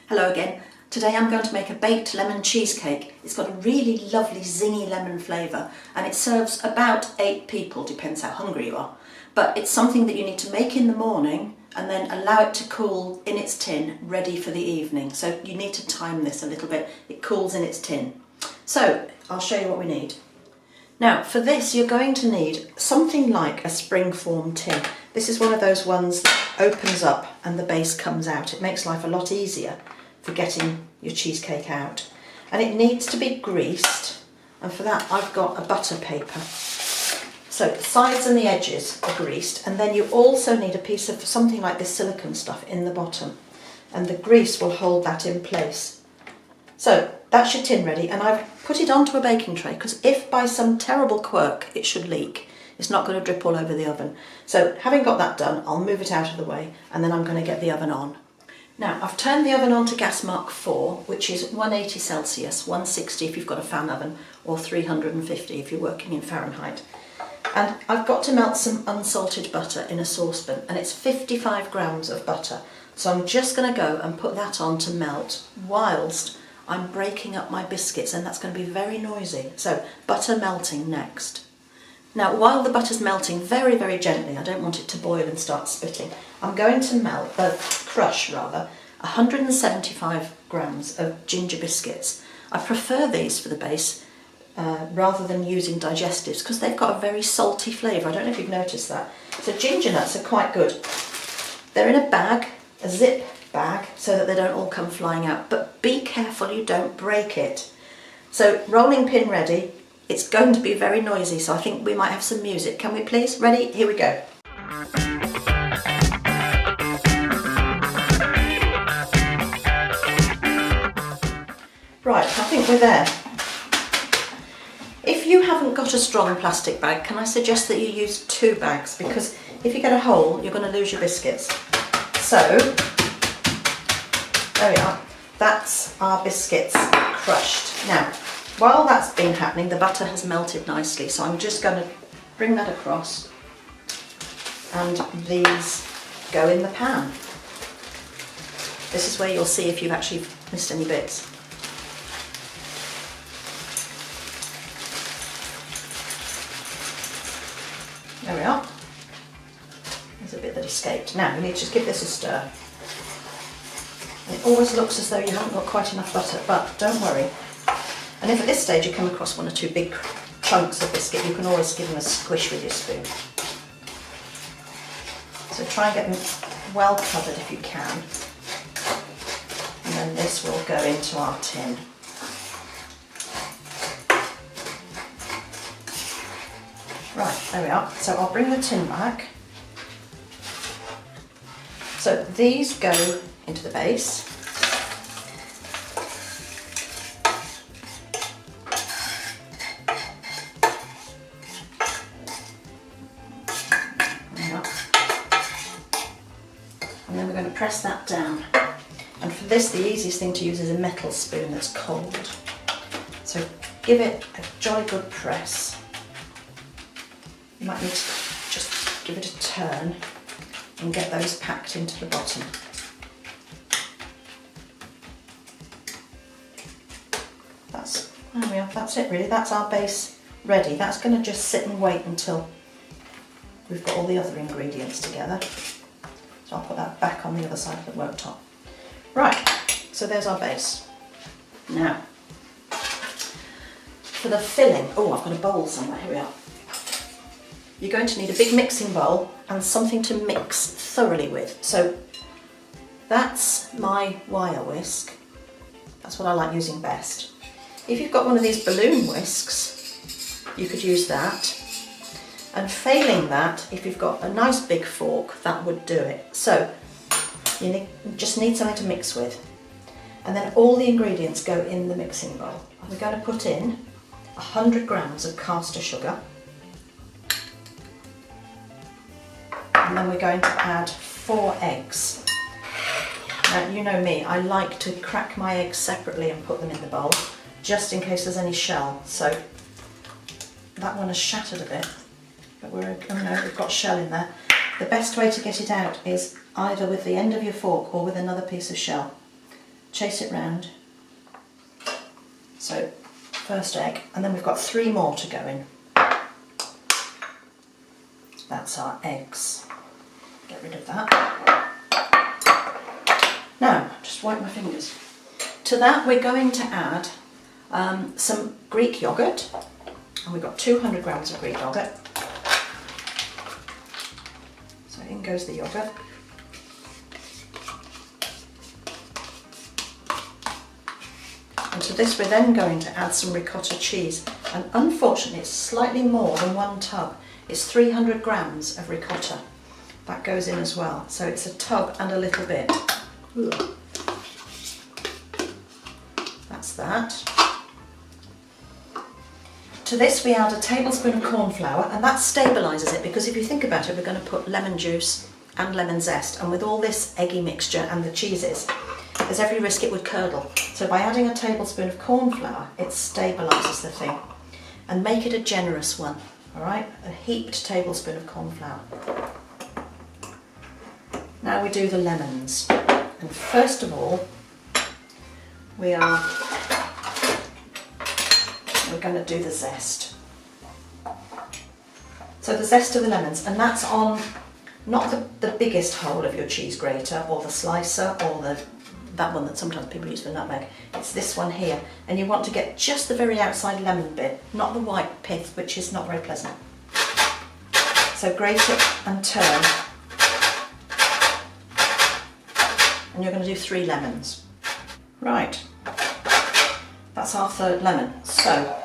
Hello again. Today I'm going to make a baked lemon cheesecake. It's got a really lovely zingy lemon flavour and it serves about 8 people, depends how hungry you are. But it's something that you need to make in the morning and then allow it to cool in its tin, ready for the evening. So you need to time this a little bit. It cools in its tin. So I'll show you what we need. Now for this you're going to need something like a springform tin. This is one of those ones that opens up and the base comes out. It makes life a lot easier for getting your cheesecake out. And it needs to be greased, and for that I've got a butter paper. So the sides and the edges are greased, and then you also need a piece of something like this silicone stuff in the bottom, and the grease will hold that in place. So that's your tin ready, and I've put it onto a baking tray because if by some terrible quirk it should leak, it's not going to drip all over the oven. So having got that done, I'll move it out of the way and then I'm going to get the oven on. Now I've turned the oven on to gas mark 4, which is 180 Celsius, 160 if you've got a fan oven, or 350 if you're working in Fahrenheit. And I've got to melt some unsalted butter in a saucepan, and it's 55 grams of butter. So I'm just going to go and put that on to melt whilst I'm breaking up my biscuits, and that's going to be very noisy. So butter melting next. Now while the butter's melting very, very gently, I don't want it to boil and start spitting, I'm going to crush 175 grams of ginger biscuits. I prefer these for the base rather than using digestives because they've got a very salty flavour. I don't know if you've noticed that. So ginger nuts are quite good. They're in a bag, a zip bag, so that they don't all come flying out, but be careful you don't break it. So rolling pin ready. It's going to be very noisy, so I think we might have some music. Can we please? Ready? Here we go. Right, I think we're there. If you haven't got a strong plastic bag, can I suggest that you use 2 bags? Because if you get a hole, you're going to lose your biscuits. So, there we are. That's our biscuits crushed. Now, while that's been happening, the butter has melted nicely, so I'm just going to bring that across and these go in the pan. This is where you'll see if you've actually missed any bits. There we are. There's a bit that escaped. Now you need to just give this a stir. It always looks as though you haven't got quite enough butter, but don't worry. And if at this stage you come across 1 or 2 big chunks of biscuit, you can always give them a squish with your spoon. So try and get them well covered if you can. And then this will go into our tin. Right, there we are. So I'll bring the tin back. So these go into the base. And then we're going to press that down. And for this, the easiest thing to use is a metal spoon that's cold. So give it a jolly good press. You might need to just give it a turn and get those packed into the bottom. There we are, that's it really, that's our base ready. That's going to just sit and wait until we've got all the other ingredients together. So I'll put that back on the other side of the worktop. Right, so there's our base. Now, for the filling, oh, I've got a bowl somewhere, here we are. You're going to need a big mixing bowl and something to mix thoroughly with. So that's my wire whisk. That's what I like using best. If you've got one of these balloon whisks, you could use that. And failing that, if you've got a nice big fork, that would do it. So you just need something to mix with. And then all the ingredients go in the mixing bowl. We're going to put in 100 grams of caster sugar. And then we're going to add 4 eggs. Now you know me, I like to crack my eggs separately and put them in the bowl, just in case there's any shell. So that one has shattered a bit, but we've got shell in there. The best way to get it out is either with the end of your fork or with another piece of shell. chase it round. So first egg, and then we've got 3 more to go in. That's our eggs. Get rid of that. Now, just wipe my fingers. To that we're going to add some Greek yoghurt, and we've got 200 grams of Greek yoghurt. So in goes the yoghurt. And to this we're then going to add some ricotta cheese, and unfortunately it's slightly more than 1 tub. It's 300 grams of ricotta. That goes in as well, so it's a tub and a little bit. Ugh. That's that. To this we add a tablespoon of cornflour, and that stabilises it, because if you think about it, we're going to put lemon juice and lemon zest, and with all this eggy mixture and the cheeses, there's every risk it would curdle. So by adding a tablespoon of cornflour, it stabilises the thing. And make it a generous one, all right? A heaped tablespoon of cornflour. Now we do the lemons. And first of all, we're going to do the zest. So the zest of the lemons, and that's on not the biggest hole of your cheese grater or the slicer or that one that sometimes people use for nutmeg. It's this one here, and you want to get just the very outside lemon bit, not the white pith, which is not very pleasant. So grate it and turn, and you're going to do 3 lemons. Right, that's our 3rd lemon. So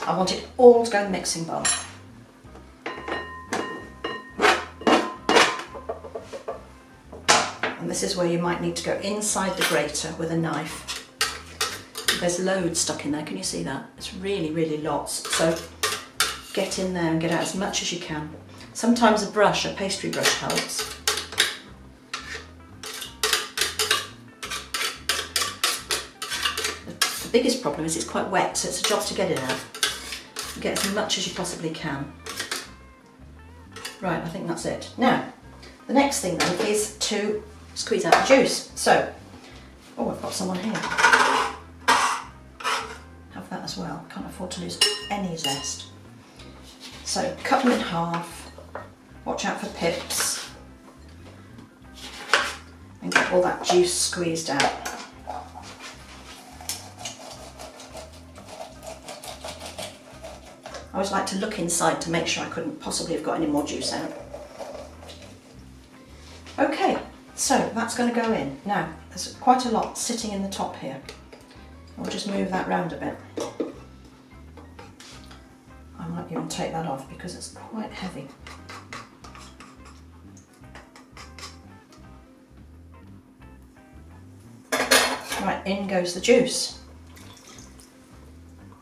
I want it all to go in the mixing bowl. And this is where you might need to go inside the grater with a knife. There's loads stuck in there, can you see that? It's really, really lots. So get in there and get out as much as you can. Sometimes a brush, a pastry brush, helps. The biggest problem is it's quite wet, so it's a job to get it out. Get as much as you possibly can. Right, I think that's it. Now, the next thing then is to squeeze out the juice. So, oh, I've got some on here. Have that as well. Can't afford to lose any zest. So, cut them in half. Watch out for pips. And get all that juice squeezed out. I always like to look inside to make sure I couldn't possibly have got any more juice out. Okay, so that's going to go in. Now, there's quite a lot sitting in the top here. I'll just move that round a bit. I might even take that off because it's quite heavy. Right, in goes the juice.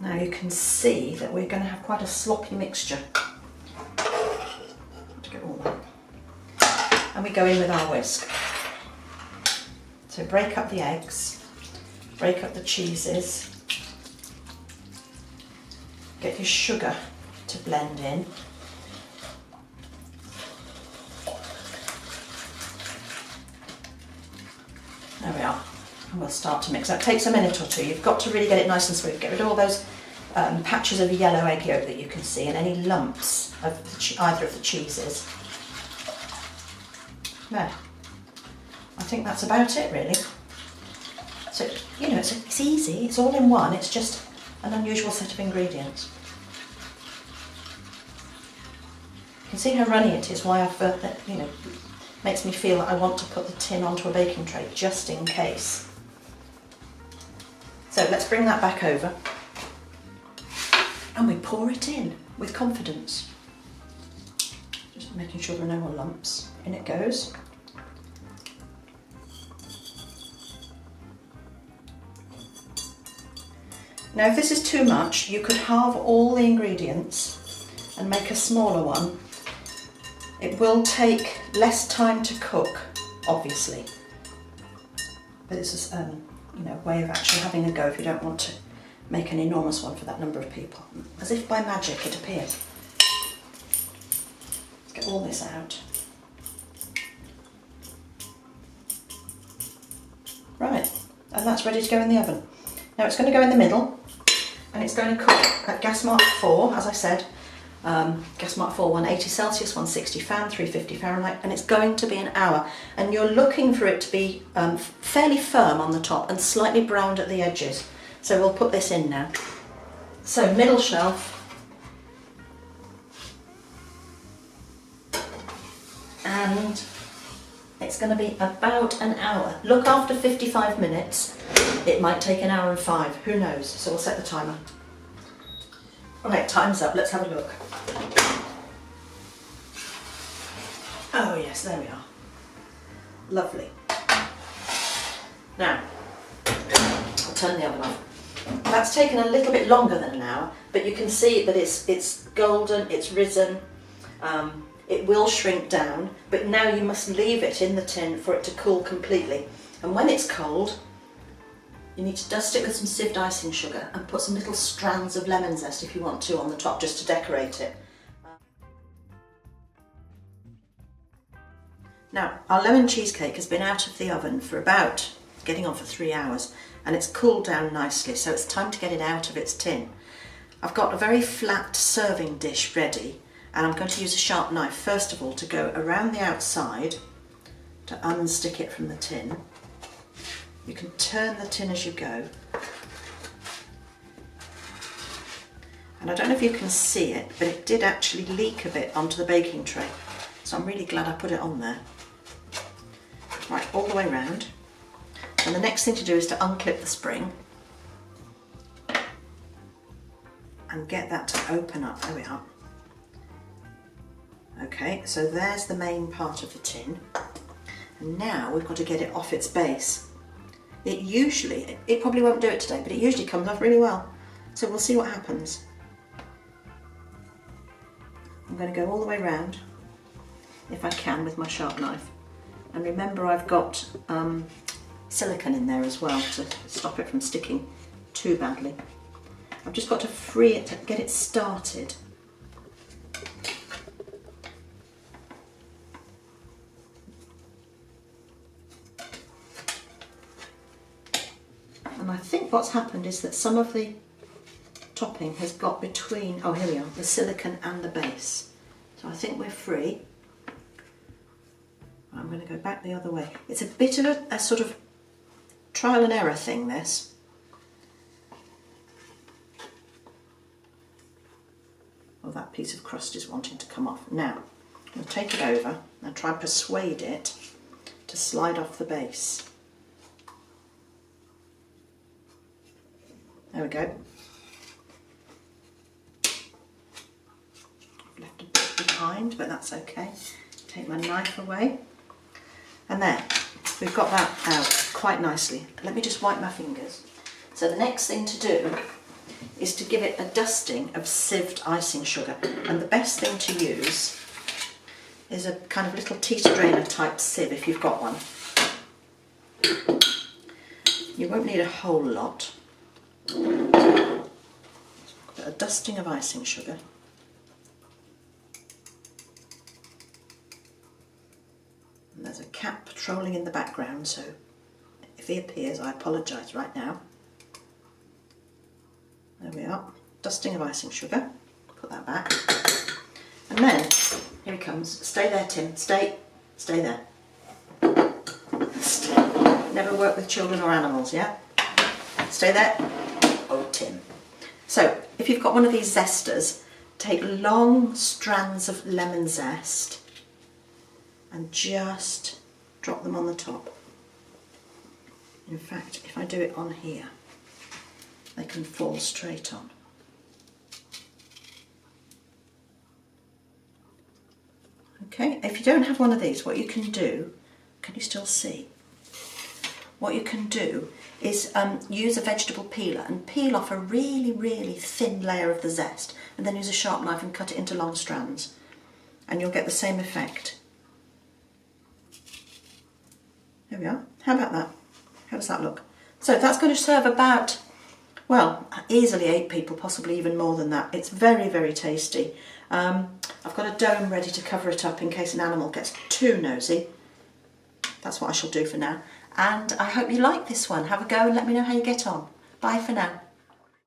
Now you can see that we're going to have quite a sloppy mixture. To get all that. And we go in with our whisk. So break up the eggs, break up the cheeses, get your sugar to blend in. There we are. And we'll start to mix. That takes a minute or two. You've got to really get it nice and smooth. Get rid of all those patches of yellow egg yolk that you can see and any lumps of either of the cheeses. There. I think that's about it really. So, you know, it's easy. It's all in one. It's just an unusual set of ingredients. You can see how runny it is, why I've, you know, makes me feel that I want to put the tin onto a baking tray just in case. So let's bring that back over and we pour it in with confidence. Just making sure there are no more lumps. In it goes. Now if this is too much, you could halve all the ingredients and make a smaller one. It will take less time to cook, obviously. But this is you know, a way of actually having a go if you don't want to make an enormous one for that number of people. As if by magic it appeared. Let's get all this out. and that's ready to go in the oven. Now it's going to go in the middle, and it's going to cook at gas mark 4, as I said. Gas mark 4, 180 Celsius, 160 fan, 350 Fahrenheit, and it's going to be an hour. And you're looking for it to be fairly firm on the top and slightly browned at the edges. So we'll put this in now. So middle shelf. And it's going to be about an hour. Look after 55 minutes. It might take an hour and 5, who knows? So we'll set the timer. Right, time's up, let's have a look. Oh yes, there we are. Lovely. Now, I'll turn the oven off. That's taken a little bit longer than an hour, but you can see that it's golden, it's risen. It will shrink down, but now you must leave it in the tin for it to cool completely. And when it's cold, you need to dust it with some sieved icing sugar and put some little strands of lemon zest, if you want to, on the top just to decorate it. Now, our lemon cheesecake has been out of the oven for about, getting on for 3 hours, and it's cooled down nicely, so it's time to get it out of its tin. I've got a very flat serving dish ready, and I'm going to use a sharp knife first of all to go around the outside to unstick it from the tin. You can turn the tin as you go. And I don't know if you can see it, but it did actually leak a bit onto the baking tray. So I'm really glad I put it on there. Right, all the way around. And the next thing to do is to unclip the spring and get that to open up. There we are. Okay, so there's the main part of the tin. And now we've got to get it off its base. It probably won't do it today, but it usually comes off really well. So we'll see what happens. I'm going to go all the way around, if I can, with my sharp knife. And remember, I've got silicone in there as well to stop it from sticking too badly. I've just got to free it to get it started. And I think what's happened is that some of the topping has got between, oh here we are, the silicone and the base. So I think we're free. I'm going to go back the other way. It's a bit of a sort of trial and error thing, this. Oh, that piece of crust is wanting to come off. Now, I'm going to take it over and try and persuade it to slide off the base. There we go. I've left a bit behind, but that's okay. Take my knife away. And there, we've got that out quite nicely. Let me just wipe my fingers. So the next thing to do is to give it a dusting of sieved icing sugar. And the best thing to use is a kind of little tea strainer type sieve if you've got one. You won't need a whole lot. A dusting of icing sugar. And there's a cat patrolling in the background, so if he appears, I apologise right now. There we are, dusting of icing sugar. Put that back. And then, here he comes. Stay there, Tim. Stay there. Stay. Never work with children or animals, yeah? Stay there. Oh, Tim. So, if you've got one of these zesters, take long strands of lemon zest and just drop them on the top. In fact, if I do it on here, they can fall straight on. Okay, if you don't have one of these, what you can do, can you still see? What you can do is use a vegetable peeler and peel off a really, really thin layer of the zest, and then use a sharp knife and cut it into long strands, and you'll get the same effect. There we are. How about that? How does that look? So that's going to serve about, well, easily 8 people, possibly even more than that. It's very, very tasty. I've got a dome ready to cover it up in case an animal gets too nosy. That's what I shall do for now. and I hope you like this one. Have a go and let me know how you get on. Bye for now.